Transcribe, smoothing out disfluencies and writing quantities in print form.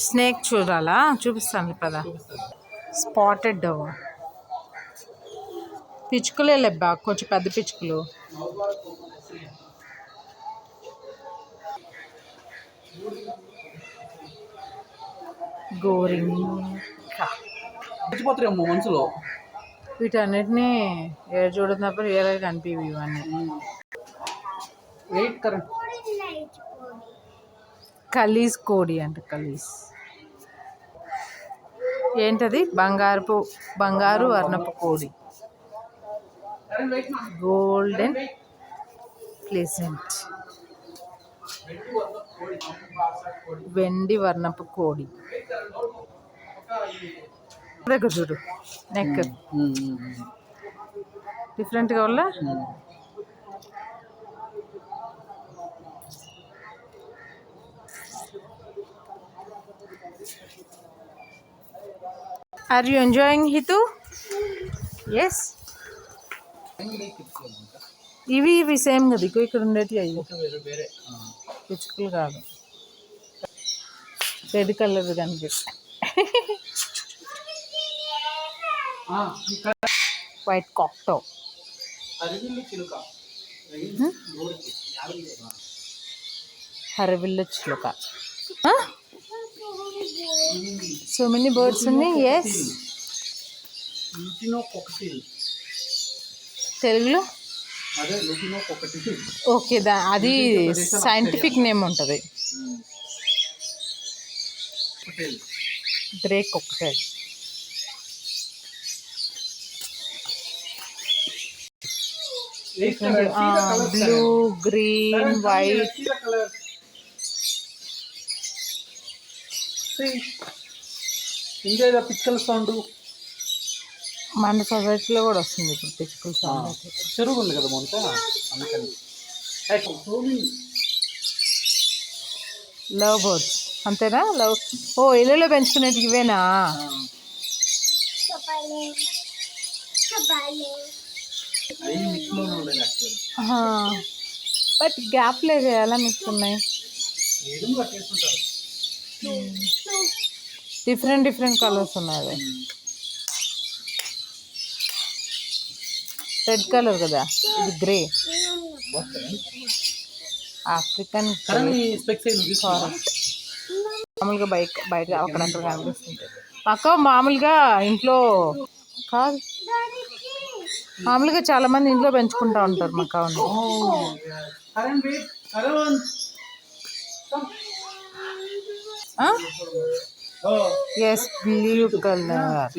Snake చూడాలా? చూపిస్తాను పదా. Spotted Dove. పిచ్చుకలే లేబ్బా, కొంచెం పెద్ద పిచ్చుకలు. గోరింక మనసులో వీటన్నిటినీ ఏడు చూడనప్పుడు రియల్గా కనిపివి ఇవన్నీ. కలీస్ కోడి అంట. కలీస్ ఏంటది? బంగారు వర్ణపు కోడి. Golden pleasant. వెండి వర్ణపు కోడి. దగ్గర చూడు, నెక్ డిఫరెంట్గా వల్ల. Are you enjoying, Hitu? Yes. ఇవి సేమ్ కదా, ఇక్కడ ఉండేవి అవి పిచ్చుకలు కాదు. రెడ్ కలర్ కనిపిస్తాయి. White cockatoo. హరవిల్లు చిలుక. సో మెనీ బర్డ్స్ ఉన్నాయి. ఎస్. తెలుగులో ఓకే, అది సైంటిఫిక్ నేమ్ ఉంటుంది. Grey cockatiel. Blue, green, white. పిచ్చుకల సౌండ్ మన సొసైటీలో కూడా వస్తుంది ఇప్పుడు పిచ్చుకల సౌండ్. చెరువు ఉంది కదా మొంత, అందుకని. లవ్ బర్డ్స్ అంతేనా? లవ్. ఓ, ఇళ్ళలో పెంచుకునేది ఇవేనా? బట్ గ్యాప్ లేదు, ఎలా మిక్స్ ఉన్నాయి? డిఫరెంట్ కలర్స్ ఉన్నాయి. రెడ్ కలర్ కదా, ఇది గ్రే. African forest. మామూలుగా బయట అక్కడక్కడ కనిపిస్తుంది. అక్క మామూలుగా ఇంట్లో కాదు, మామూలుగా చాలా మంది ఇంట్లో పెంచుకుంటా ఉంటారు మకావుని. Yes, blue colour.